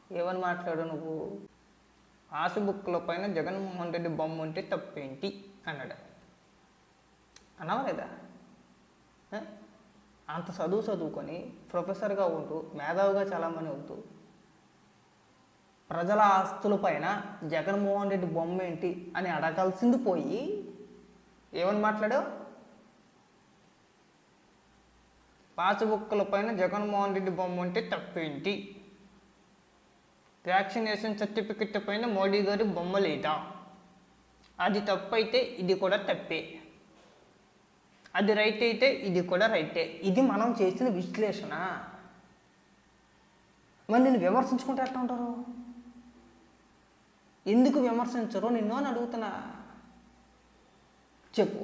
ఏమని మాట్లాడు నువ్వు? పాస్బుక్ల పైన జగన్మోహన్ రెడ్డి బొమ్మ ఉంటే తప్పేంటి అన్నాడు. అన్నావా లేదా? అంత చదువుకొని ప్రొఫెసర్గా ఉంటూ మేధావిగా చాలామంది అవుతూ ప్రజల ఆస్తుల పైన జగన్మోహన్ రెడ్డి బొమ్మ ఏంటి అని అడగాల్సింది పోయి ఏమని మాట్లాడావు? పాస్బుక్ల పైన జగన్మోహన్ రెడ్డి బొమ్మ ఉంటే తప్పేంటి? వ్యాక్సినేషన్ సర్టిఫికెట్ పైన మోడీ గారి బొమ్మ లేదా? అది తప్పు అయితే ఇది కూడా తప్పే, అది రైట్ అయితే ఇది కూడా రైటే. ఇది మనం చేసిన విశ్లేషణ. మరి నిన్ను విమర్శించుకుంటే ఎట్లా ఉంటారు? ఎందుకు విమర్శించరు నిన్ను అని అడుగుతున్నా. చెప్పు,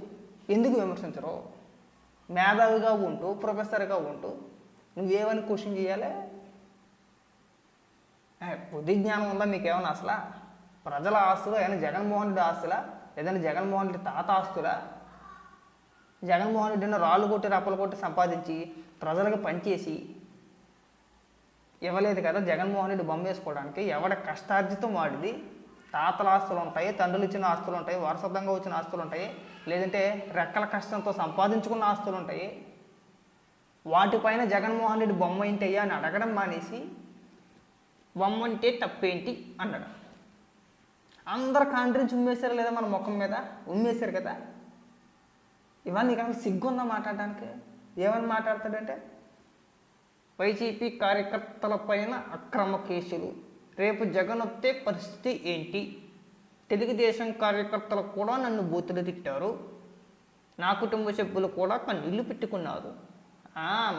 ఎందుకు విమర్శించరు? మేధావిగా ఉంటూ ప్రొఫెసర్గా ఉంటూ నువ్వేమని క్వశ్చన్ చేయాలి? బుద్ధి జ్ఞానం ఉందా మీకేమన్నా అసలు? ప్రజల ఆస్తులా? ఏమైనా జగన్మోహన్ రెడ్డి ఆస్తులా? ఏదైనా జగన్మోహన్ రెడ్డి తాత ఆస్తులా? జగన్మోహన్ రెడ్డిని రాళ్ళు కొట్టి రప్పలు కొట్టి సంపాదించి ప్రజలకు పనిచేసి ఇవ్వలేదు కదా జగన్మోహన్ రెడ్డి బొమ్మ వేసుకోవడానికి. ఎవడ కష్టార్జితం వాడిది. తాతల ఆస్తులు ఉంటాయి, తండ్రులు ఇచ్చిన ఆస్తులు ఉంటాయి, వారసత్వంగా వచ్చిన ఆస్తులు ఉంటాయి, లేదంటే రెక్కల కష్టంతో సంపాదించుకున్న ఆస్తులు ఉంటాయి. వాటిపైన జగన్మోహన్ రెడ్డి బొమ్మ ఏంటయ్యా అని అడగడం మానేసి బొమ్మ అంటే తప్పేంటి అన్నాడు. అందరు కాంట్రించి ఉమ్మేశారు లేదా మన ముఖం మీద? ఉమ్మేశారు కదా. ఇవన్నీ కానీ సిగ్గుందా మాట్లాడడానికి? ఏమని మాట్లాడతాడంటే వైసీపీ కార్యకర్తల పైన అక్రమ కేసులు, రేపు జగన్ వస్తే పరిస్థితి ఏంటి? తెలుగుదేశం కార్యకర్తలు కూడా నన్ను బూతులు తిట్టారు, నా కుటుంబ సభ్యులు కూడా కన్నీళ్ళు పెట్టుకున్నారు.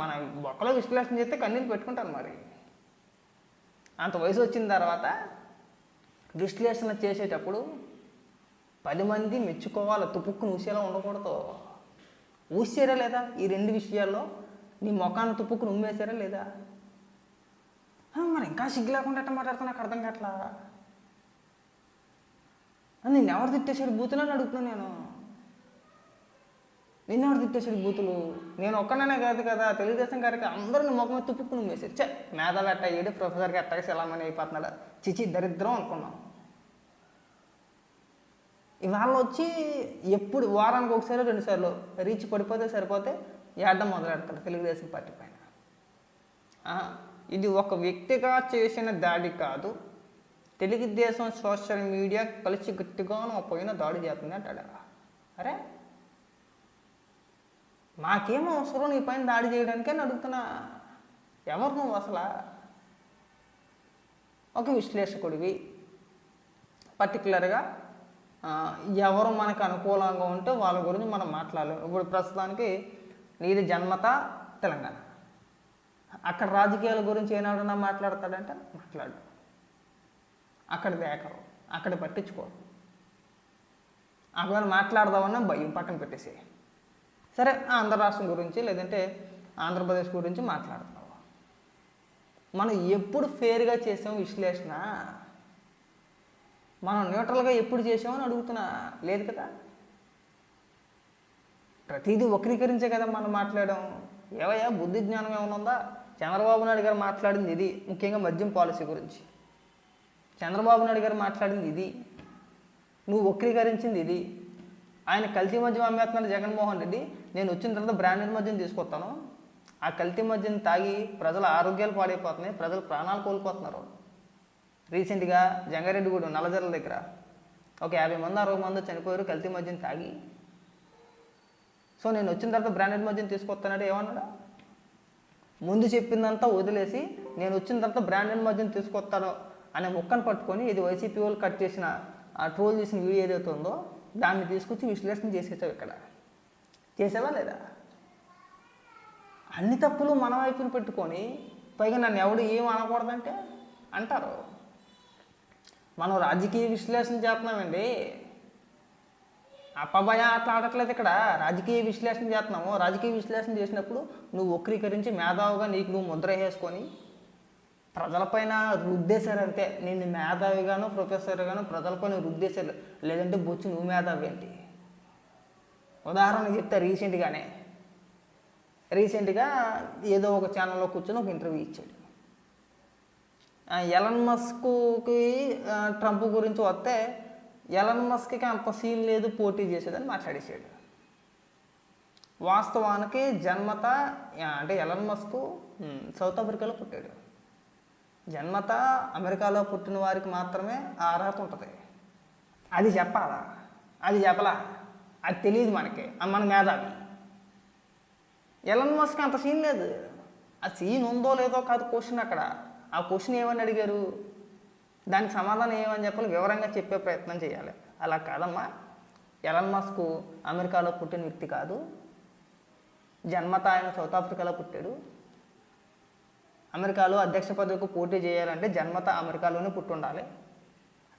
మన బొక్కలో విశ్లేషణ చేస్తే కన్నీళ్ళు పెట్టుకుంటారు. మరి అంత వయసు వచ్చిన తర్వాత విశ్లేషణ చేసేటప్పుడు 10 మంది మెచ్చుకోవాలి, తుపుక్కును ఊసేలా ఉండకూడదు. ఊసారా లేదా? ఈ 2 విషయాల్లో నీ ముఖాన్ని తుప్పుకుని ఉమ్మేశారా లేదా? మరి ఇంకా సిగ్గు లేకుండా ఎట్లా మాట్లాడుతున్నా నాకు అర్థం కావట్లా. నిన్ను ఎవరు తిట్టేశాడు బూతులు అని అడుగుతున్నాను నిన్ను ఎవరు తిట్టేశాడు బూతులు? నేను ఒక్కననే కాదు కదా, తెలుగుదేశం గారికి అందరూ నీ ముఖం మీద తుప్పుకుని ఉమ్మేశారు. మేధావి ఎట్ట అయ్యాడు, ప్రొఫెసర్కి ఎట్టగా సెలమని అయిపోతున్నాడు. చిచి దరిద్రం అనుకున్నాం. ఇవాళ వచ్చి ఎప్పుడు వారానికి ఒకసారి 2 సార్లు రీచ్ పడిపోతే సరిపోతే ఏడ్డం మొదలెడతాడు తెలుగుదేశం పార్టీ పైన. ఇది ఒక వ్యక్తిగా చేసిన దాడి కాదు, తెలుగుదేశం సోషల్ మీడియా కలిసి గట్టిగా పైన దాడి చేస్తుంది అంటాడా. అరే మాకేమో అవసరం నీ పైన దాడి చేయడానికే అని అడుగుతున్నా. ఎవరు నువ్వు అసలు? ఒక విశ్లేషకుడివి, పర్టికులర్గా ఎవరు మనకు అనుకూలంగా ఉంటే వాళ్ళ గురించి మనం మాట్లాడలేము. ఇప్పుడు ప్రస్తుతానికి నీది జన్మత తెలంగాణ, అక్కడ రాజకీయాల గురించి ఏనాడన్నా మాట్లాడతాడంటే మాట్లాడు. అక్కడ దేకరు, అక్కడ పట్టించుకోరు. అక్కడ మాట్లాడదామన్నా భయం, పక్కన పెట్టేసి సరే ఆంధ్ర రాష్ట్రం గురించి లేదంటే ఆంధ్రప్రదేశ్ గురించి మాట్లాడుతున్నావు. మనం ఎప్పుడు ఫేర్గా చేసాం విశ్లేషణ? మనం న్యూట్రల్గా ఎప్పుడు చేసామని అడుగుతున్నా. లేదు కదా, ప్రతిదీ వక్రీకరించే కదా మనం మాట్లాడాం. ఏవయ్యా బుద్ధి జ్ఞానం ఏమైనా ఉందా? చంద్రబాబు నాయుడు గారు మాట్లాడింది ఇది, ముఖ్యంగా మద్యం పాలసీ గురించి. చంద్రబాబు నాయుడు గారు మాట్లాడింది ఇది, నువ్వు వక్రీకరించింది ఇది. ఆయన కల్తీ మద్యం అమ్మేస్తున్నాడు జగన్మోహన్ రెడ్డి, నేను వచ్చిన తర్వాత బ్రాండెడ్ మద్యం తీసుకొస్తాను, ఆ కల్తీ మద్యం తాగి ప్రజల ఆరోగ్యాలు పాడైపోతున్నాయి, ప్రజలు ప్రాణాలు కోల్పోతున్నారు. రీసెంట్గా జంగారెడ్డిగూడెం నల్లజర్ల దగ్గర ఒక 50 మంది 60 మంది చనిపోయారు కల్తీ మద్యం తాగి. సో నేను వచ్చిన తర్వాత బ్రాండెడ్ మద్యం తీసుకొస్తానంటే ఏమన్నాడు? ముందు చెప్పిందంతా వదిలేసి నేను వచ్చిన తర్వాత బ్రాండెడ్ మద్యం తీసుకొస్తాను అనే ముక్కను పట్టుకొని ఇది వైసీపీ వాళ్ళు కట్ చేసిన ఆ ట్రోల్ చేసిన వీడియో ఏదైతే ఉందో దాన్ని తీసుకొచ్చి విశ్లేషణ చేసేసావు. ఇక్కడ చేసావా లేదా? అన్ని తప్పులు మన వైపుని పెట్టుకొని పైగా నన్ను ఎవడు ఏం అనకూడదంటే అంటారు. మనం రాజకీయ విశ్లేషణ చేస్తున్నామండి. అప్పభయ అట్లా ఆడట్లేదు. ఇక్కడ రాజకీయ విశ్లేషణ చేస్తున్నాము. రాజకీయ విశ్లేషణ చేసినప్పుడు నువ్వు వక్రీకరించి మేధావిగా నీకు నువ్వు ముద్ర వేసుకొని ప్రజలపైన రుద్దేశారంతే. నేను మేధావిగాను ప్రొఫెసర్గాను ప్రజలపైన రుద్దేశారు. లేదంటే బొచ్చు నువ్వు మేధావి ఏంటి? ఉదాహరణ చెప్తే రీసెంట్గా ఏదో ఒక ఛానల్లో కూర్చొని ఒక ఇంటర్వ్యూ ఇచ్చాడు. ఎలన్ మస్క్కి ట్రంప్ గురించి వస్తే ఎలన్ మస్క్కి అంత సీన్ లేదు పోటీ చేసేదని మాట్లాడేసాడు. వాస్తవానికి జన్మత అంటే ఎలన్ మస్క్ సౌత్ ఆఫ్రికాలో పుట్టాడు. జన్మత అమెరికాలో పుట్టిన వారికి మాత్రమే ఆ అర్హత ఉంటుంది. అది చెప్పాలా? అది చెప్పలా? అది తెలియదు మనకి, మన మేధావి. ఎలన్ మస్క్ అంత సీన్ లేదు. ఆ సీన్ ఉందో లేదో కాదు క్వశ్చన్. అక్కడ ఆ క్వశ్చన్ ఏమని అడిగారు, దానికి సమాధానం ఏమని చెప్పాలి, వివరంగా చెప్పే ప్రయత్నం చేయాలి. అలా కాదమ్మా, ఎలన్ మస్క్ అమెరికాలో పుట్టిన వ్యక్తి కాదు, జన్మత ఆయన సౌత్ ఆఫ్రికాలో పుట్టాడు. అమెరికాలో అధ్యక్ష పదవికి పోటీ చేయాలంటే జన్మత అమెరికాలోనే పుట్టి ఉండాలి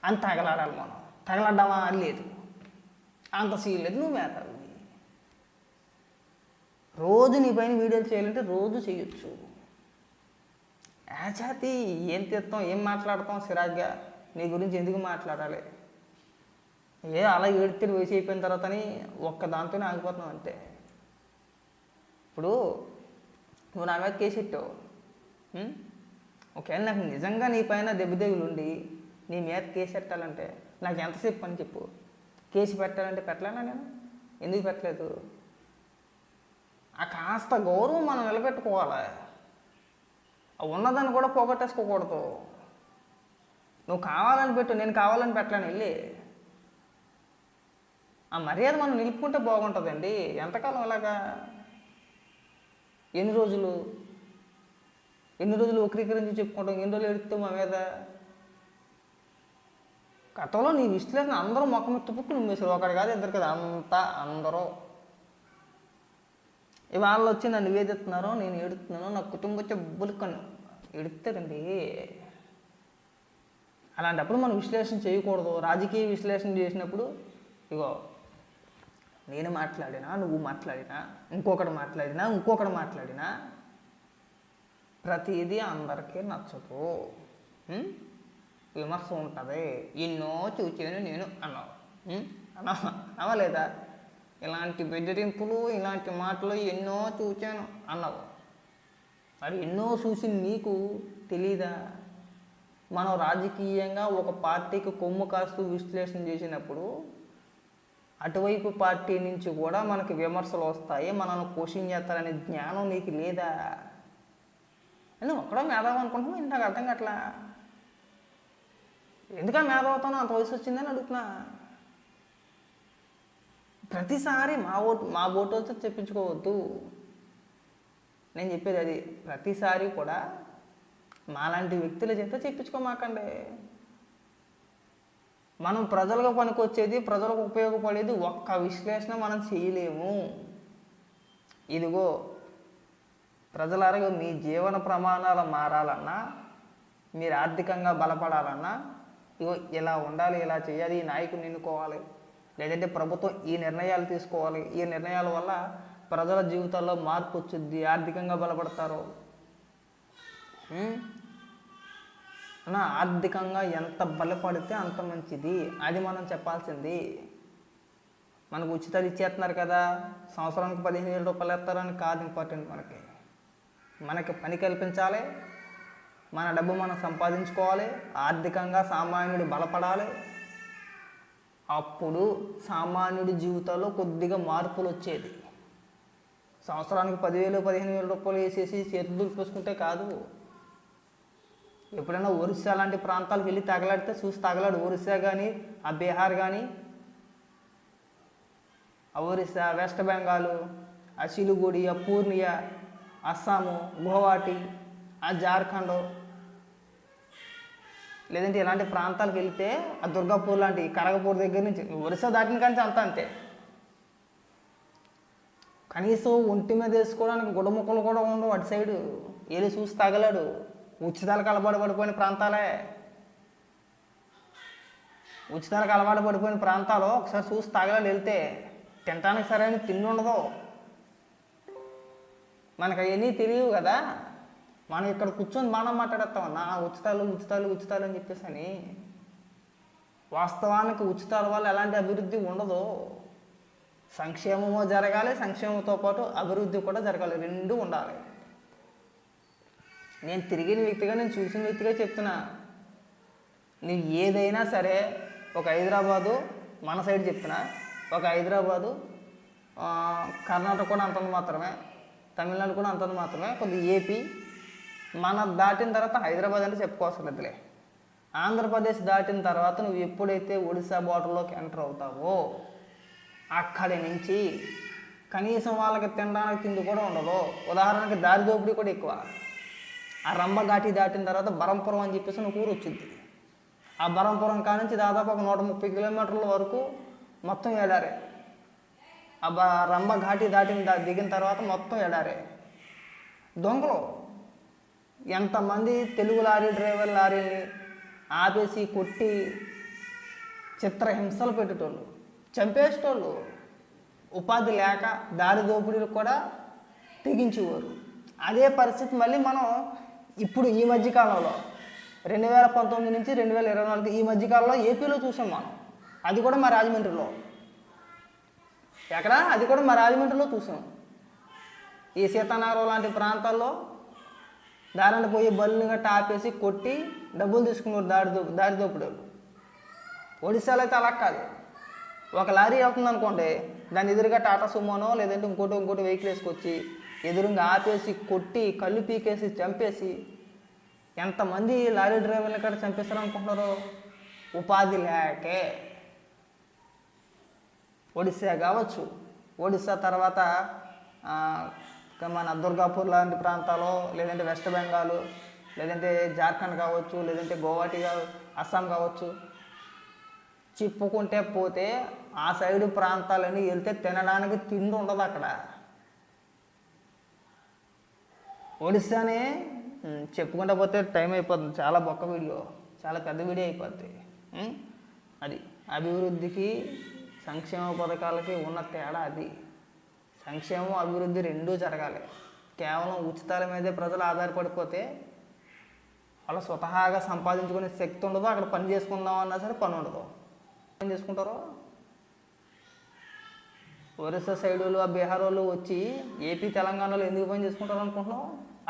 అని తగలాడాలి. మనం తగలడ్డామా? లేదు, అంత సీన్ లేదు. నువ్వు మేధావి, రోజు నీ పైన వీడియోలు చేయాలంటే రోజు చేయొచ్చు. యాచాతి ఏం తీస్తాం, ఏం మాట్లాడతాం, సిరాగ్గా నీ గురించి ఎందుకు మాట్లాడాలి? అలా ఏడితే వయసు అయిపోయిన తర్వాతని ఒక్క దాంతోనే ఆగిపోతున్నావు అంతే. ఇప్పుడు నువ్వు నా మీద కేసు పెట్టావు, ఒకవేళ నాకు నిజంగా నీ పైన దెబ్బదేగులు ఉండి నీ మీద కేసు పెట్టాలంటే నాకు ఎంతసేపు అని చెప్పు. కేసు పెట్టాలంటే పెట్టలేనా నేను? ఎందుకు పెట్టలేదు? ఆ కాస్త గౌరవం మనం నిలబెట్టుకోవాలి. ఉన్నదాన్ని కూడా పోగొట్టేసుకోకూడదు. నువ్వు కావాలని పెట్టు, నేను కావాలని పెట్టలేను. వెళ్ళి ఆ మర్యాద మనం నిలుపుకుంటే బాగుంటుందండి. ఎంతకాలం ఇలాగా? ఎన్ని రోజులు వక్రీకరించి చెప్పుకుంటాం? ఎన్ని రోజులు ఎడుతావు మా మీద? గతంలో నీ విశ్లేషణ అందరూ మొక్క తుప్పుకు నువ్వు వేసారు. ఒకటి కాదు, ఇద్దరు కదా, అంతా అందరూ. ఇవాళ వచ్చి నన్ను నివేదిస్తున్నారో నేను ఏడుతున్నానో నా కుటుంబం చెబ్బులుకను ఎడుతారండి. అలాంటప్పుడు మనం విశ్లేషణ చేయకూడదు. రాజకీయ విశ్లేషణ చేసినప్పుడు ఇగో నేను మాట్లాడినా, నువ్వు మాట్లాడినా, ఇంకొకటి మాట్లాడినా ప్రతిదీ అందరికీ నచ్చదు. విమర్శ ఉంటుంది. ఎన్నో చూచాను నేను అన్నావా లేదా? ఇలాంటి బెదిరింపులు, ఇలాంటి మాటలు ఎన్నో చూచాను అన్నావు. మరి ఎన్నో చూసి నీకు తెలీదా? మనం రాజకీయంగా ఒక పార్టీకి కొమ్ము కాస్తూ విశ్లేషణ చేసినప్పుడు అటువైపు పార్టీ నుంచి కూడా మనకి విమర్శలు వస్తాయి, మనల్ని క్వశ్చన్ చేస్తారనే జ్ఞానం నీకు లేదా? నువ్వు ఒక్కడో మేధావి అనుకుంటున్నావు. నాకు అర్థం కావట్లా. ఎందుకని మేధావుతానో అంత వయసు వచ్చిందని అడుగుతున్నా. ప్రతిసారి మా ఓటు వచ్చి చెప్పించుకోవద్దు. నేను చెప్పేది అది. ప్రతిసారి కూడా మాలాంటి వ్యక్తుల చేత చెప్పించుకోమాకండి. మనం ప్రజలకు పనికొచ్చేది, ప్రజలకు ఉపయోగపడేది ఒక్క విశ్లేషణ మనం చేయలేము. ఇదిగో ప్రజలారా, మీ జీవన ప్రమాణాలు మారాలన్నా, మీరు ఆర్థికంగా బలపడాలన్నా ఇగో ఇలా ఉండాలి, ఇలా చేయాలి, ఈ నాయకుని ఎన్నుకోవాలి, లేదంటే ప్రభుత్వం ఈ నిర్ణయాలు తీసుకోవాలి. ఈ నిర్ణయాల వల్ల ప్రజల జీవితాల్లో మార్పు వచ్చుద్ది, ఆర్థికంగా బలపడతారు. ఆర్థికంగా ఎంత బలపడితే అంత మంచిది, అది మనం చెప్పాల్సింది. మనకు ఉచితాలు ఇచ్చేస్తున్నారు కదా, సంవత్సరానికి 15,000 రూపాయలు ఇస్తారని కాదు ఇంపార్టెంట్. మనకి పని కల్పించాలి, మన డబ్బు మనం సంపాదించుకోవాలి, ఆర్థికంగా సామాన్యుడు బలపడాలి. అప్పుడు సామాన్యుడి జీవితంలో కొద్దిగా మార్పులు వచ్చేది. సంవత్సరానికి 10,000, 15,000 రూపాయలు వేసేసి చేతులు దులిపేసుకుంటే కాదు. ఎప్పుడైనా ఒరిస్సా లాంటి ప్రాంతాలకు వెళ్ళి తగలాడితే చూసి తగలాడు. ఒరిస్సా కానీ, ఆ బీహార్ కానీ, ఆ ఒరిస్సా, వెస్ట్ బెంగాల్, ఆ సిలిగుడి, ఆ పూర్ణియా, అస్సాము, గువాహటి, ఆ జార్ఖండ్, లేదంటే ఇలాంటి ప్రాంతాలకు వెళ్తే ఆ దుర్గాపూర్ లాంటి, కరగపూర్ దగ్గర నుంచి ఒరిస్సా దాటిన కానీ అంతే. కనీసం ఒంటి మీద వేసుకోవడానికి గుడముక్కలు కూడా ఉండవు. అటు సైడు వెళ్ళి చూసి తగలాడు. ఉచితాలకు అలవాటు పడిపోయిన ప్రాంతాలే. ఉచితాలకు అలవాటు పడిపోయిన ప్రాంతాలు ఒకసారి చూసి తగలాడు. వెళ్తే తినడానికి సరైన తిండి ఉండదు. మనకు అవన్నీ తెలియవు కదా. మనం ఇక్కడ కూర్చొని మనం మాట్లాడేస్తామన్నా ఉచితాలు అని చెప్పేసి అని. వాస్తవానికి ఉచితాల వల్ల ఎలాంటి అభివృద్ధి ఉండదు. సంక్షేమము జరగాలి, సంక్షేమంతో పాటు అభివృద్ధి కూడా జరగాలి, రెండు ఉండాలి. నేను తిరిగిన వ్యక్తిగా, నేను చూసిన వ్యక్తిగా చెప్తున్నా. నువ్వు ఏదైనా సరే, ఒక హైదరాబాదు మన సైడ్ చెప్తున్నా, ఒక హైదరాబాదు కర్ణాటక కూడా అంతంత మాత్రమే, తమిళనాడు కూడా అంతంత మాత్రమే, కొద్దిగా ఏపీ మన దాటిన తర్వాత హైదరాబాద్ అంటే చెప్పుకోవాల్సిన లేదులే. ఆంధ్రప్రదేశ్ దాటిన తర్వాత నువ్వు ఎప్పుడైతే ఒడిశా బార్డర్లోకి ఎంటర్ అవుతావో అక్కడి నుంచి కనీసం వాళ్ళకి తినడానికి తిండి కూడా ఉండదు. ఉదాహరణకి దారి దోపిడీ కూడా ఎక్కువ. ఆ రంభ ఘాటి దాటిన తర్వాత బరంపురం అని చెప్పేసి ఒక ఊరు వచ్చింది. ఆ బరంపురం కానించి దాదాపు ఒక 130 కిలోమీటర్ల వరకు మొత్తం ఎడారే. ఆ రంభ ఘాటి దిగిన తర్వాత మొత్తం ఎడారే. దొంగలు ఎంతమంది తెలుగు లారీని ఆపేసి కొట్టి చిత్రహింసలు పెట్టేటోళ్ళు, చంపేసేటోళ్ళు. ఉపాధి లేక దారి దోపిడీలు కూడా తెగించేవారు. అదే పరిస్థితి మళ్ళీ మనం ఇప్పుడు ఈ మధ్యకాలంలో 2019 నుంచి 2024 ఈ మధ్యకాలంలో ఏపీలో చూసాం మనం. అది కూడా మా రాజమండ్రిలో. అది కూడా మా రాజమండ్రిలో చూసాం. ఈ సీతానగరం లాంటి ప్రాంతాల్లో దారిన పోయి బల్లుని గట్ట ఆపేసి కొట్టి డబ్బులు తీసుకున్నారు దారి దోపిడీలు. ఒడిశాలో అయితే అలా కాదు. ఒక లారీ వెళ్తుంది అనుకోండి, దాని ఎదురుగా టాటా సుమోనో లేదంటే ఇంకోటి వెహికల్ వేసుకొచ్చి ఎదురుగా ఆపేసి కొట్టి కళ్ళు పీకేసి చంపేసి ఎంతమంది లారీ డ్రైవర్లు ఇక్కడ చంపేస్తారు అనుకుంటున్నారు? ఉపాధి లేకే. ఒడిశా కావచ్చు, ఒడిశా తర్వాత మన దుర్గాపూర్ లాంటి ప్రాంతాలు, లేదంటే వెస్ట్ బెంగాల్, లేదంటే జార్ఖండ్ కావచ్చు, లేదంటే గోవాటి అస్సాం కావచ్చు, చెప్పుకుంటే పోతే ఆ సైడు ప్రాంతాలని వెళ్తే తినడానికి తిండి ఉండదు అక్కడ. ఒడిశానే చెప్పుకుంటా పోతే టైం అయిపోతుంది. చాలా బొక్క వీడియో, చాలా పెద్ద వీడియో అయిపోద్ది. అది అభివృద్ధికి సంక్షేమ పథకాలకి ఉన్న తేడా అది. సంక్షేమం అభివృద్ధి రెండూ జరగాలి. కేవలం ఉచితాల మీదే ప్రజలు ఆధారపడిపోతే వాళ్ళు స్వతహాగా సంపాదించుకునే శక్తి ఉండదు. అక్కడ పని చేసుకుందాం అన్నా సరే పని ఉండదు. పని చేసుకుంటారు. ఒరిస్సా సైడ్ వాళ్ళు, ఆ బీహార్ వాళ్ళు వచ్చి ఏపీ తెలంగాణలో ఎందుకు పని చేసుకుంటారు అనుకుంటున్నాం?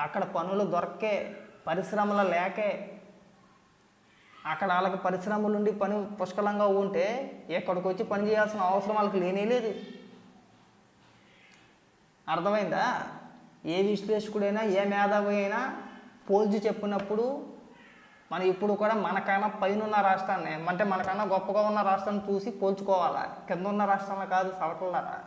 అక్కడ పనులు దొరక్కే, పరిశ్రమలు లేకే. అక్కడ వాళ్ళకి పరిశ్రమలు ఉండి పని పుష్కలంగా ఉంటే ఎక్కడికి వచ్చి పని చేయాల్సిన అవసరం వాళ్ళకి లేనే లేదు. అర్థమైందా? ఏ విశ్లేషకుడైనా, ఏ మేధావి అయినా పోల్చి చెప్పినప్పుడు మనం ఇప్పుడు కూడా మనకన్నా పైన ఉన్న రాష్ట్రాన్ని, అంటే మనకన్నా గొప్పగా ఉన్న రాష్ట్రాన్ని చూసి పోల్చుకోవాలా. కింద ఉన్న రాష్ట్రంలో కాదు, సవటలారా.